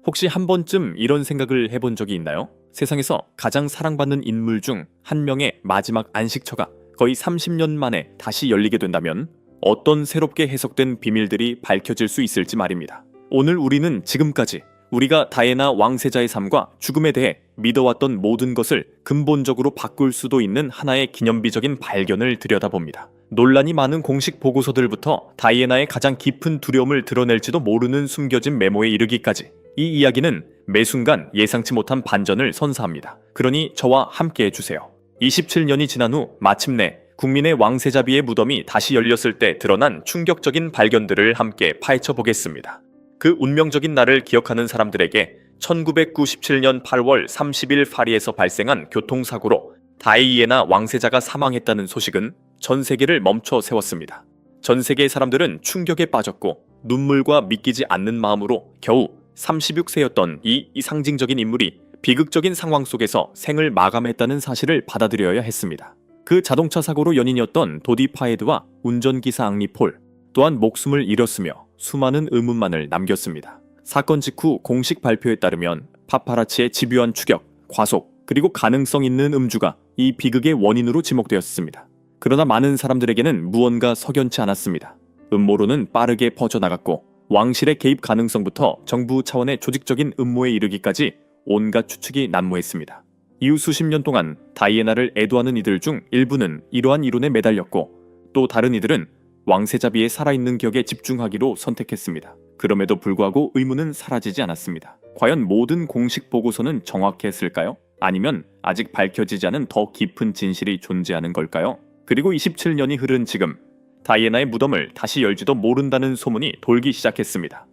혹시 한 번쯤 이런 생각을 해본 적이 있나요? 세상에서 가장 사랑받는 인물 중 한 명의 마지막 안식처가 거의 30년 만에 다시 열리게 된다면 어떤 새롭게 해석된 비밀들이 밝혀질 수 있을지 말입니다. 오늘 우리는 지금까지 우리가 다이애나 왕세자의 삶과 죽음에 대해 믿어왔던 모든 것을 근본적으로 바꿀 수도 있는 하나의 기념비적인 발견을 들여다봅니다. 논란이 많은 공식 보고서들부터 다이애나의 가장 깊은 두려움을 드러낼지도 모르는 숨겨진 메모에 이르기까지 이 이야기는 매 순간 예상치 못한 반전을 선사합니다. 그러니 저와 함께 해주세요. 27년이 지난 후 마침내 국민의 왕세자비의 무덤이 다시 열렸을 때 드러난 충격적인 발견들을 함께 파헤쳐 보겠습니다. 그 운명적인 날을 기억하는 사람들에게 1997년 8월 30일 파리에서 발생한 교통사고로 다이애나 왕세자가 사망했다는 소식은 전 세계를 멈춰 세웠습니다. 전 세계의 사람들은 충격에 빠졌고 눈물과 믿기지 않는 마음으로 겨우 36세였던 이 상징적인 인물이 비극적인 상황 속에서 생을 마감했다는 사실을 받아들여야 했습니다. 그 자동차 사고로 연인이었던 도디 파에드와 운전기사 앙리 폴 또한 목숨을 잃었으며 수많은 의문만을 남겼습니다. 사건 직후 공식 발표에 따르면 파파라치의 집요한 추격, 과속, 그리고 가능성 있는 음주가 이 비극의 원인으로 지목되었습니다. 그러나 많은 사람들에게는 무언가 석연치 않았습니다. 음모론은 빠르게 퍼져나갔고 왕실의 개입 가능성부터 정부 차원의 조직적인 음모에 이르기까지 온갖 추측이 난무했습니다. 이후 수십 년 동안 다이애나를 애도하는 이들 중 일부는 이러한 이론에 매달렸고 또 다른 이들은 왕세자비의 살아있는 기억에 집중하기로 선택했습니다. 그럼에도 불구하고 의문은 사라지지 않았습니다. 과연 모든 공식 보고서는 정확했을까요? 아니면 아직 밝혀지지 않은 더 깊은 진실이 존재하는 걸까요? 그리고 27년이 흐른 지금 다이애나의 무덤을 다시 열지도 모른다는 소문이 돌기 시작했습니다.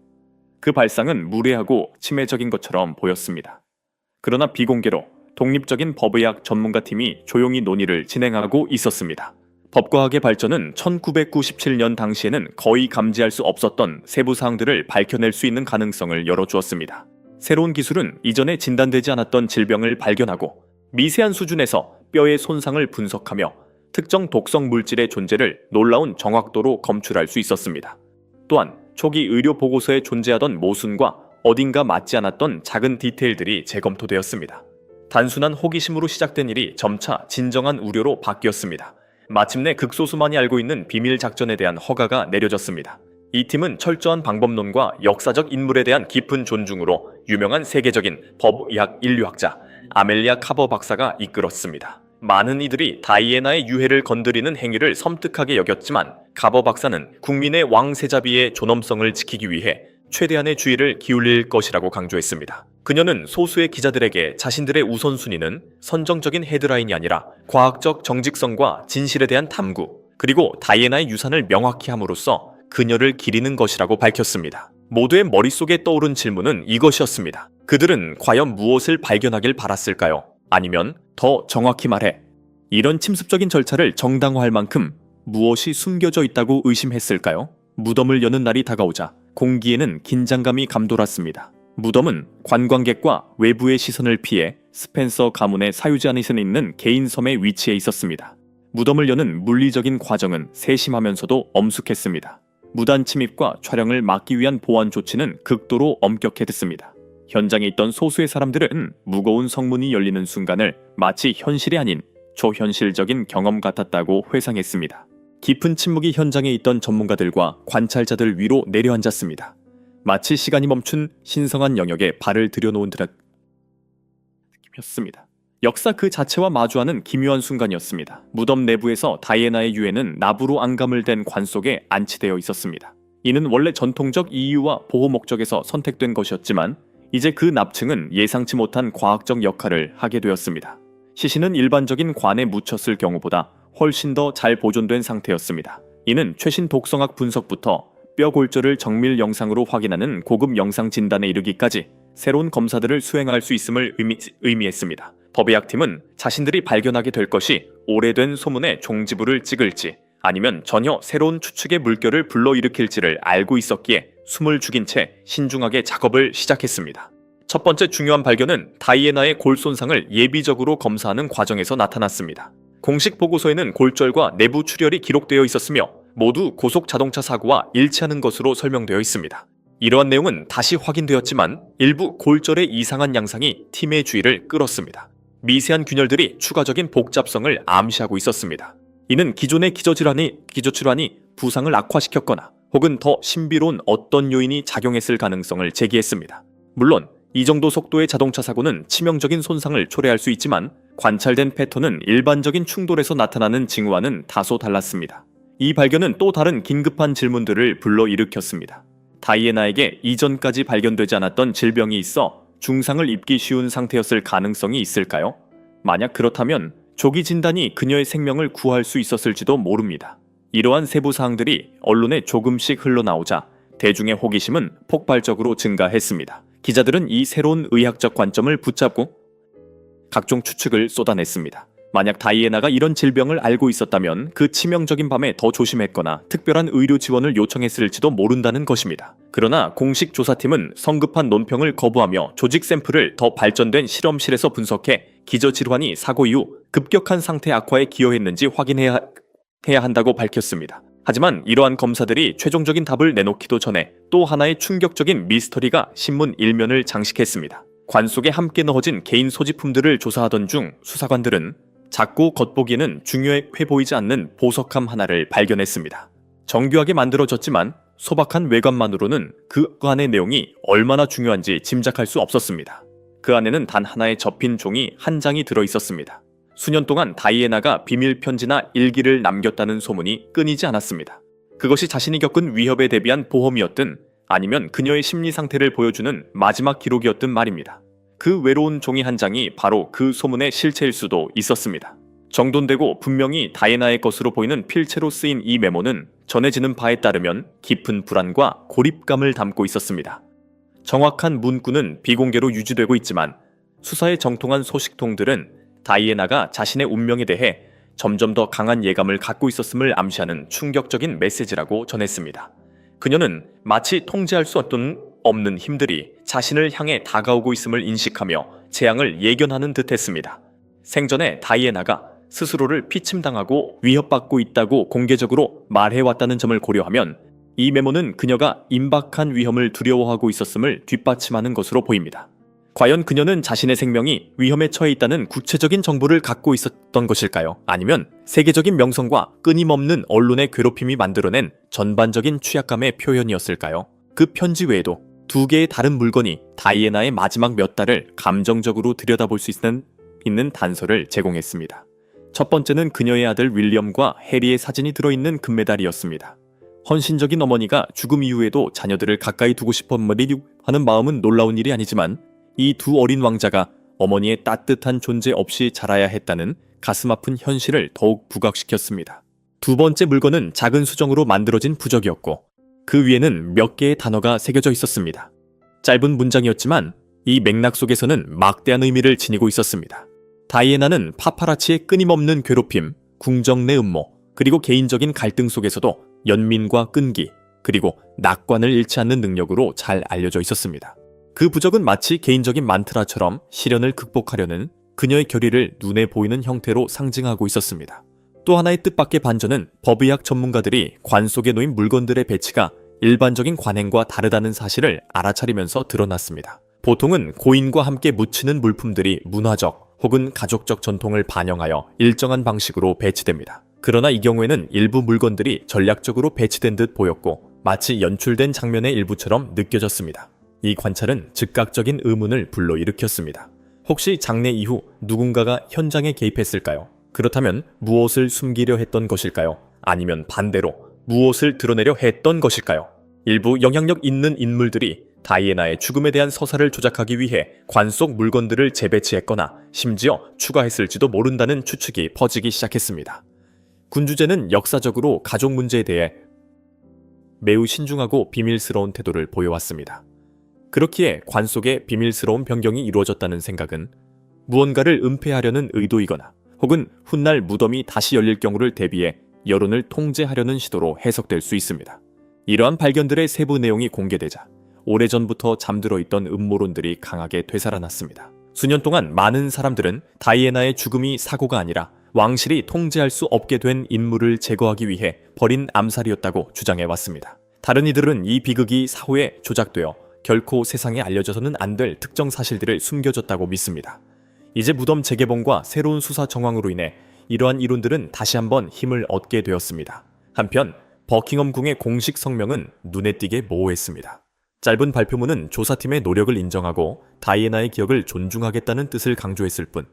그 발상은 무례하고 치매적인 것처럼 보였습니다. 그러나 비공개로 독립적인 법의학 전문가 팀이 조용히 논의를 진행하고 있었습니다. 법과학의 발전은 1997년 당시에는 거의 감지할 수 없었던 세부 사항들을 밝혀낼 수 있는 가능성을 열어주었습니다. 새로운 기술은 이전에 진단되지 않았던 질병을 발견하고 미세한 수준에서 뼈의 손상을 분석하며 특정 독성 물질의 존재를 놀라운 정확도로 검출할 수 있었습니다. 또한 초기 의료 보고서에 존재하던 모순과 어딘가 맞지 않았던 작은 디테일들이 재검토되었습니다. 단순한 호기심으로 시작된 일이 점차 진정한 우려로 바뀌었습니다. 마침내 극소수만이 알고 있는 비밀 작전에 대한 허가가 내려졌습니다. 이 팀은 철저한 방법론과 역사적 인물에 대한 깊은 존중으로 유명한 세계적인 법의학 인류학자 아멜리아 카버 박사가 이끌었습니다. 많은 이들이 다이애나의 유해를 건드리는 행위를 섬뜩하게 여겼지만 카버 박사는 국민의 왕세자비의 존엄성을 지키기 위해 최대한의 주의를 기울일 것이라고 강조했습니다. 그녀는 소수의 기자들에게 자신들의 우선순위는 선정적인 헤드라인이 아니라 과학적 정직성과 진실에 대한 탐구, 그리고 다이애나의 유산을 명확히 함으로써 그녀를 기리는 것이라고 밝혔습니다. 모두의 머릿속에 떠오른 질문은 이것이었습니다. 그들은 과연 무엇을 발견하길 바랐을까요? 아니면 더 정확히 말해 이런 침습적인 절차를 정당화할 만큼 무엇이 숨겨져 있다고 의심했을까요? 무덤을 여는 날이 다가오자 공기에는 긴장감이 감돌았습니다. 무덤은 관광객과 외부의 시선을 피해 스펜서 가문의 사유지 안에 있는 개인 섬에 위치해 있었습니다. 무덤을 여는 물리적인 과정은 세심하면서도 엄숙했습니다. 무단 침입과 촬영을 막기 위한 보안 조치는 극도로 엄격했습니다. 현장에 있던 소수의 사람들은 무거운 성문이 열리는 순간을 마치 현실이 아닌 초현실적인 경험 같았다고 회상했습니다. 깊은 침묵이 현장에 있던 전문가들과 관찰자들 위로 내려앉았습니다. 마치 시간이 멈춘 신성한 영역에 발을 들여놓은 듯한 느낌이었습니다. 역사 그 자체와 마주하는 기묘한 순간이었습니다. 무덤 내부에서 다이애나의 유해는 나부로 앙감을 댄 관 속에 안치되어 있었습니다. 이는 원래 전통적 이유와 보호 목적에서 선택된 것이었지만 이제 그 납층은 예상치 못한 과학적 역할을 하게 되었습니다. 시신은 일반적인 관에 묻혔을 경우보다 훨씬 더 잘 보존된 상태였습니다. 이는 최신 독성학 분석부터 뼈 골절을 정밀 영상으로 확인하는 고급 영상 진단에 이르기까지 새로운 검사들을 수행할 수 있음을 의미했습니다. 법의학팀은 자신들이 발견하게 될 것이 오래된 소문의 종지부를 찍을지 아니면 전혀 새로운 추측의 물결을 불러일으킬지를 알고 있었기에 숨을 죽인 채 신중하게 작업을 시작했습니다. 첫 번째 중요한 발견은 다이애나의 골 손상을 예비적으로 검사하는 과정에서 나타났습니다. 공식 보고서에는 골절과 내부 출혈이 기록되어 있었으며 모두 고속 자동차 사고와 일치하는 것으로 설명되어 있습니다. 이러한 내용은 다시 확인되었지만 일부 골절의 이상한 양상이 팀의 주의를 끌었습니다. 미세한 균열들이 추가적인 복잡성을 암시하고 있었습니다. 이는 기존의 기저질환이 부상을 악화시켰거나 혹은 더 신비로운 어떤 요인이 작용했을 가능성을 제기했습니다. 물론 이 정도 속도의 자동차 사고는 치명적인 손상을 초래할 수 있지만 관찰된 패턴은 일반적인 충돌에서 나타나는 징후와는 다소 달랐습니다. 이 발견은 또 다른 긴급한 질문들을 불러일으켰습니다. 다이애나에게 이전까지 발견되지 않았던 질병이 있어 중상을 입기 쉬운 상태였을 가능성이 있을까요? 만약 그렇다면 조기 진단이 그녀의 생명을 구할 수 있었을지도 모릅니다. 이러한 세부 사항들이 언론에 조금씩 흘러나오자 대중의 호기심은 폭발적으로 증가했습니다. 기자들은 이 새로운 의학적 관점을 붙잡고 각종 추측을 쏟아냈습니다. 만약 다이애나가 이런 질병을 알고 있었다면 그 치명적인 밤에 더 조심했거나 특별한 의료 지원을 요청했을지도 모른다는 것입니다. 그러나 공식 조사팀은 성급한 논평을 거부하며 조직 샘플을 더 발전된 실험실에서 분석해 기저질환이 사고 이후 급격한 상태 악화에 기여했는지 확인해야 한다고 밝혔습니다. 하지만 이러한 검사들이 최종적인 답을 내놓기도 전에 또 하나의 충격적인 미스터리가 신문 일면을 장식했습니다. 관 속에 함께 넣어진 개인 소지품들을 조사하던 중 수사관들은 작고 겉보기에는 중요해 보이지 않는 보석함 하나를 발견했습니다. 정교하게 만들어졌지만 소박한 외관만으로는 그 안의 내용이 얼마나 중요한지 짐작할 수 없었습니다. 그 안에는 단 하나의 접힌 종이 한 장이 들어있었습니다. 수년 동안 다이애나가 비밀 편지나 일기를 남겼다는 소문이 끊이지 않았습니다. 그것이 자신이 겪은 위협에 대비한 보험이었든 아니면 그녀의 심리 상태를 보여주는 마지막 기록이었든 말입니다. 그 외로운 종이 한 장이 바로 그 소문의 실체일 수도 있었습니다. 정돈되고 분명히 다이애나의 것으로 보이는 필체로 쓰인 이 메모는 전해지는 바에 따르면 깊은 불안과 고립감을 담고 있었습니다. 정확한 문구는 비공개로 유지되고 있지만 수사에 정통한 소식통들은 다이애나가 자신의 운명에 대해 점점 더 강한 예감을 갖고 있었음을 암시하는 충격적인 메시지라고 전했습니다. 그녀는 마치 통제할 수 없는 힘들이 자신을 향해 다가오고 있음을 인식하며 재앙을 예견하는 듯했습니다. 생전에 다이애나가 스스로를 피침당하고 위협받고 있다고 공개적으로 말해왔다는 점을 고려하면 이 메모는 그녀가 임박한 위험을 두려워하고 있었음을 뒷받침하는 것으로 보입니다. 과연 그녀는 자신의 생명이 위험에 처해 있다는 구체적인 정보를 갖고 있었던 것일까요? 아니면 세계적인 명성과 끊임없는 언론의 괴롭힘이 만들어낸 전반적인 취약감의 표현이었을까요? 그 편지 외에도 두 개의 다른 물건이 다이애나의 마지막 몇 달을 감정적으로 들여다볼 수 있는 단서를 제공했습니다. 첫 번째는 그녀의 아들 윌리엄과 해리의 사진이 들어있는 금메달이었습니다. 헌신적인 어머니가 죽음 이후에도 자녀들을 가까이 두고 싶어 하는 마음은 놀라운 일이 아니지만 이 두 어린 왕자가 어머니의 따뜻한 존재 없이 자라야 했다는 가슴 아픈 현실을 더욱 부각시켰습니다. 두 번째 물건은 작은 수정으로 만들어진 부적이었고 그 위에는 몇 개의 단어가 새겨져 있었습니다. 짧은 문장이었지만 이 맥락 속에서는 막대한 의미를 지니고 있었습니다. 다이애나는 파파라치의 끊임없는 괴롭힘, 궁정 내 음모, 그리고 개인적인 갈등 속에서도 연민과 끈기, 그리고 낙관을 잃지 않는 능력으로 잘 알려져 있었습니다. 그 부적은 마치 개인적인 만트라처럼 시련을 극복하려는 그녀의 결의를 눈에 보이는 형태로 상징하고 있었습니다. 또 하나의 뜻밖의 반전은 법의학 전문가들이 관 속에 놓인 물건들의 배치가 일반적인 관행과 다르다는 사실을 알아차리면서 드러났습니다. 보통은 고인과 함께 묻히는 물품들이 문화적 혹은 가족적 전통을 반영하여 일정한 방식으로 배치됩니다. 그러나 이 경우에는 일부 물건들이 전략적으로 배치된 듯 보였고 마치 연출된 장면의 일부처럼 느껴졌습니다. 이 관찰은 즉각적인 의문을 불러일으켰습니다. 혹시 장례 이후 누군가가 현장에 개입했을까요? 그렇다면 무엇을 숨기려 했던 것일까요? 아니면 반대로 무엇을 드러내려 했던 것일까요? 일부 영향력 있는 인물들이 다이애나의 죽음에 대한 서사를 조작하기 위해 관 속 물건들을 재배치했거나 심지어 추가했을지도 모른다는 추측이 퍼지기 시작했습니다. 군주제는 역사적으로 가족 문제에 대해 매우 신중하고 비밀스러운 태도를 보여왔습니다. 그렇기에 관 속에 비밀스러운 변경이 이루어졌다는 생각은 무언가를 은폐하려는 의도이거나 혹은 훗날 무덤이 다시 열릴 경우를 대비해 여론을 통제하려는 시도로 해석될 수 있습니다. 이러한 발견들의 세부 내용이 공개되자 오래전부터 잠들어 있던 음모론들이 강하게 되살아났습니다. 수년 동안 많은 사람들은 다이애나의 죽음이 사고가 아니라 왕실이 통제할 수 없게 된 인물을 제거하기 위해 벌인 암살이었다고 주장해왔습니다. 다른 이들은 이 비극이 사후에 조작되어 결코 세상에 알려져서는 안 될 특정 사실들을 숨겨줬다고 믿습니다. 이제 무덤 재개봉과 새로운 수사 정황으로 인해 이러한 이론들은 다시 한번 힘을 얻게 되었습니다. 한편 버킹엄 궁의 공식 성명은 눈에 띄게 모호했습니다. 짧은 발표문은 조사팀의 노력을 인정하고 다이애나의 기억을 존중하겠다는 뜻을 강조했을 뿐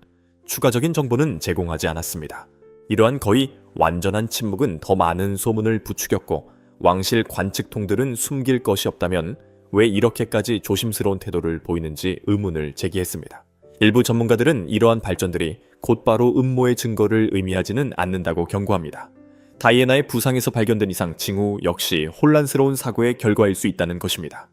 추가적인 정보는 제공하지 않았습니다. 이러한 거의 완전한 침묵은 더 많은 소문을 부추겼고 왕실 관측통들은 숨길 것이 없다면 왜 이렇게까지 조심스러운 태도를 보이는지 의문을 제기했습니다. 일부 전문가들은 이러한 발전들이 곧바로 음모의 증거를 의미하지는 않는다고 경고합니다. 다이애나의 부상에서 발견된 이상 징후 역시 혼란스러운 사고의 결과일 수 있다는 것입니다.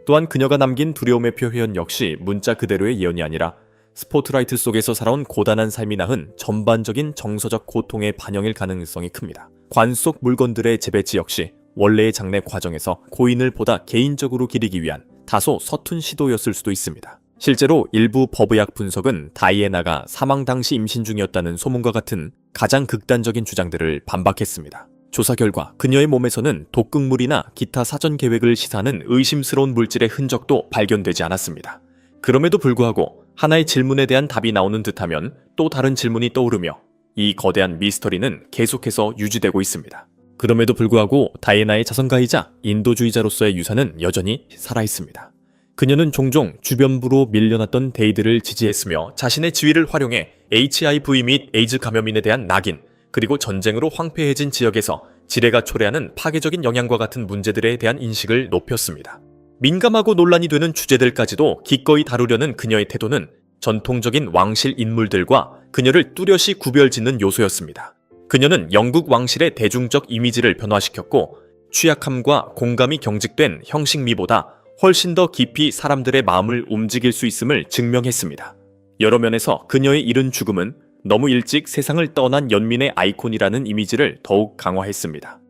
또한 그녀가 남긴 두려움의 표현 역시 문자 그대로의 예언이 아니라 스포트라이트 속에서 살아온 고단한 삶이 낳은 전반적인 정서적 고통의 반영일 가능성이 큽니다. 관 속 물건들의 재배치 역시 원래의 장례 과정에서 고인을 보다 개인적으로 기리기 위한 다소 서툰 시도였을 수도 있습니다. 실제로 일부 법의학 분석은 다이애나가 사망 당시 임신 중이었다는 소문과 같은 가장 극단적인 주장들을 반박했습니다. 조사 결과 그녀의 몸에서는 독극물이나 기타 사전 계획을 시사하는 의심스러운 물질의 흔적도 발견되지 않았습니다. 그럼에도 불구하고 하나의 질문에 대한 답이 나오는 듯하면 또 다른 질문이 떠오르며 이 거대한 미스터리는 계속해서 유지되고 있습니다. 그럼에도 불구하고 다이애나의 자선가이자 인도주의자로서의 유산은 여전히 살아있습니다. 그녀는 종종 주변부로 밀려났던 데이들을 지지했으며 자신의 지위를 활용해 HIV 및 에이즈 감염인에 대한 낙인, 그리고 전쟁으로 황폐해진 지역에서 지뢰가 초래하는 파괴적인 영향과 같은 문제들에 대한 인식을 높였습니다. 민감하고 논란이 되는 주제들까지도 기꺼이 다루려는 그녀의 태도는 전통적인 왕실 인물들과 그녀를 뚜렷이 구별짓는 요소였습니다. 그녀는 영국 왕실의 대중적 이미지를 변화시켰고 취약함과 공감이 경직된 형식미보다 훨씬 더 깊이 사람들의 마음을 움직일 수 있음을 증명했습니다. 여러 면에서 그녀의 이른 죽음은 너무 일찍 세상을 떠난 연민의 아이콘이라는 이미지를 더욱 강화했습니다.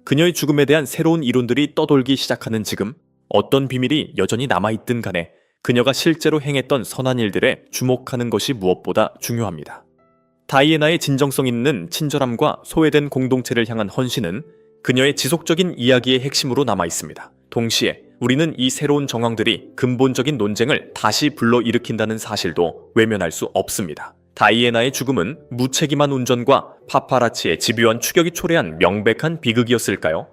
그녀의 죽음에 대한 새로운 이론들이 떠돌기 시작하는 지금 어떤 비밀이 여전히 남아있든 간에 그녀가 실제로 행했던 선한 일들에 주목하는 것이 무엇보다 중요합니다. 다이애나의 진정성 있는 친절함과 소외된 공동체를 향한 헌신은 그녀의 지속적인 이야기의 핵심으로 남아있습니다. 동시에 우리는 이 새로운 정황들이 근본적인 논쟁을 다시 불러일으킨다는 사실도 외면할 수 없습니다. 다이애나의 죽음은 무책임한 운전과 파파라치의 집요한 추격이 초래한 명백한 비극이었을까요?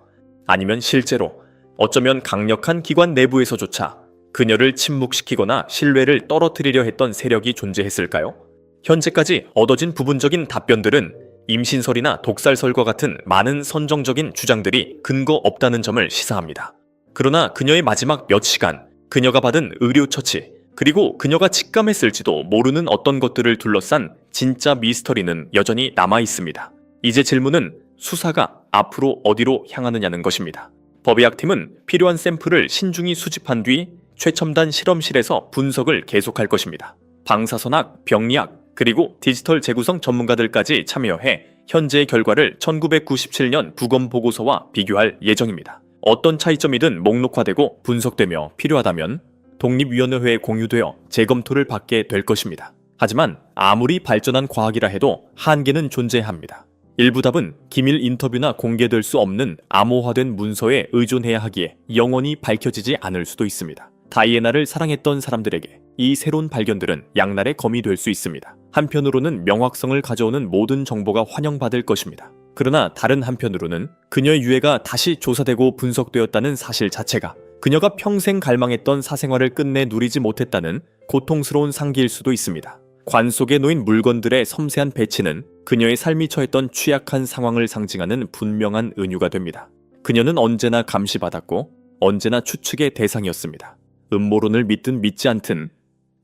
아니면 실제로 어쩌면 강력한 기관 내부에서조차 그녀를 침묵시키거나 신뢰를 떨어뜨리려 했던 세력이 존재했을까요? 현재까지 얻어진 부분적인 답변들은 임신설이나 독살설과 같은 많은 선정적인 주장들이 근거 없다는 점을 시사합니다. 그러나 그녀의 마지막 몇 시간, 그녀가 받은 의료 처치, 그리고 그녀가 직감했을지도 모르는 어떤 것들을 둘러싼 진짜 미스터리는 여전히 남아있습니다. 이제 질문은 수사가 앞으로 어디로 향하느냐는 것입니다. 법의학팀은 필요한 샘플을 신중히 수집한 뒤 최첨단 실험실에서 분석을 계속할 것입니다. 방사선학, 병리학, 그리고 디지털 재구성 전문가들까지 참여해 현재의 결과를 1997년 부검 보고서와 비교할 예정입니다. 어떤 차이점이든 목록화되고 분석되며 필요하다면 독립위원회에 공유되어 재검토를 받게 될 것입니다. 하지만 아무리 발전한 과학이라 해도 한계는 존재합니다. 일부 답은 기밀 인터뷰나 공개될 수 없는 암호화된 문서에 의존해야 하기에 영원히 밝혀지지 않을 수도 있습니다. 다이애나를 사랑했던 사람들에게 이 새로운 발견들은 양날의 검이 될 수 있습니다. 한편으로는 명확성을 가져오는 모든 정보가 환영받을 것입니다. 그러나 다른 한편으로는 그녀의 유해가 다시 조사되고 분석되었다는 사실 자체가 그녀가 평생 갈망했던 사생활을 끝내 누리지 못했다는 고통스러운 상기일 수도 있습니다. 관 속에 놓인 물건들의 섬세한 배치는 그녀의 삶이 처했던 취약한 상황을 상징하는 분명한 은유가 됩니다. 그녀는 언제나 감시받았고 언제나 추측의 대상이었습니다. 음모론을 믿든 믿지 않든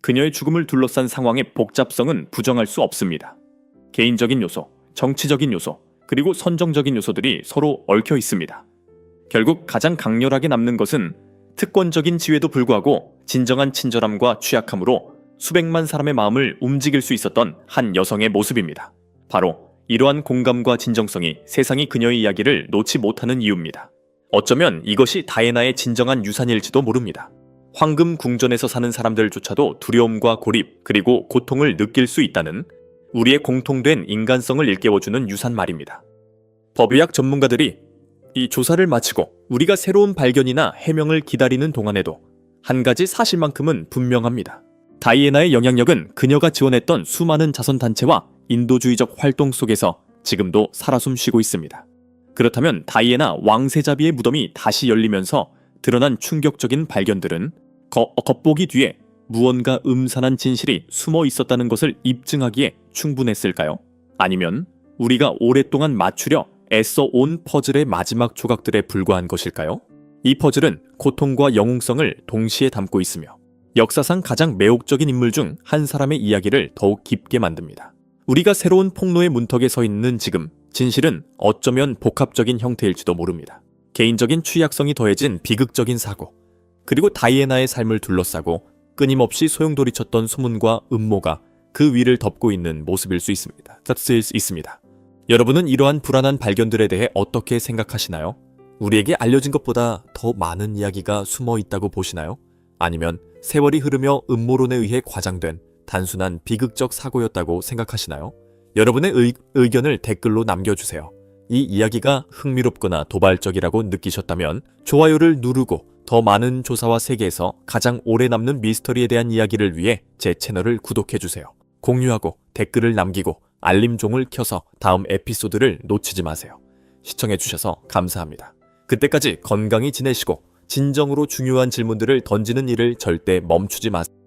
그녀의 죽음을 둘러싼 상황의 복잡성은 부정할 수 없습니다. 개인적인 요소, 정치적인 요소, 그리고 선정적인 요소들이 서로 얽혀 있습니다. 결국 가장 강렬하게 남는 것은 특권적인 지위에도 불구하고 진정한 친절함과 취약함으로 수백만 사람의 마음을 움직일 수 있었던 한 여성의 모습입니다. 바로 이러한 공감과 진정성이 세상이 그녀의 이야기를 놓지 못하는 이유입니다. 어쩌면 이것이 다이애나의 진정한 유산일지도 모릅니다. 황금 궁전에서 사는 사람들조차도 두려움과 고립 그리고 고통을 느낄 수 있다는 우리의 공통된 인간성을 일깨워주는 유산 말입니다. 법의학 전문가들이 이 조사를 마치고 우리가 새로운 발견이나 해명을 기다리는 동안에도 한 가지 사실만큼은 분명합니다. 다이애나의 영향력은 그녀가 지원했던 수많은 자선단체와 인도주의적 활동 속에서 지금도 살아숨 쉬고 있습니다. 그렇다면 다이애나 왕세자비의 무덤이 다시 열리면서 드러난 충격적인 발견들은 겉보기 뒤에 무언가 음산한 진실이 숨어 있었다는 것을 입증하기에 충분했을까요? 아니면 우리가 오랫동안 맞추려 애써 온 퍼즐의 마지막 조각들에 불과한 것일까요? 이 퍼즐은 고통과 영웅성을 동시에 담고 있으며 역사상 가장 매혹적인 인물 중 한 사람의 이야기를 더욱 깊게 만듭니다. 우리가 새로운 폭로의 문턱에 서 있는 지금, 진실은 어쩌면 복합적인 형태일지도 모릅니다. 개인적인 취약성이 더해진 비극적인 사고, 그리고 다이애나의 삶을 둘러싸고 끊임없이 소용돌이쳤던 소문과 음모가 그 위를 덮고 있는 모습일 수 있습니다. 여러분은 이러한 불안한 발견들에 대해 어떻게 생각하시나요? 우리에게 알려진 것보다 더 많은 이야기가 숨어 있다고 보시나요? 아니면 세월이 흐르며 음모론에 의해 과장된 단순한 비극적 사고였다고 생각하시나요? 여러분의 의견을 댓글로 남겨주세요. 이 이야기가 흥미롭거나 도발적이라고 느끼셨다면 좋아요를 누르고 더 많은 조사와 세계에서 가장 오래 남는 미스터리에 대한 이야기를 위해 제 채널을 구독해주세요. 공유하고 댓글을 남기고 알림종을 켜서 다음 에피소드를 놓치지 마세요. 시청해주셔서 감사합니다. 그때까지 건강히 지내시고 진정으로 중요한 질문들을 던지는 일을 절대 멈추지 마세요.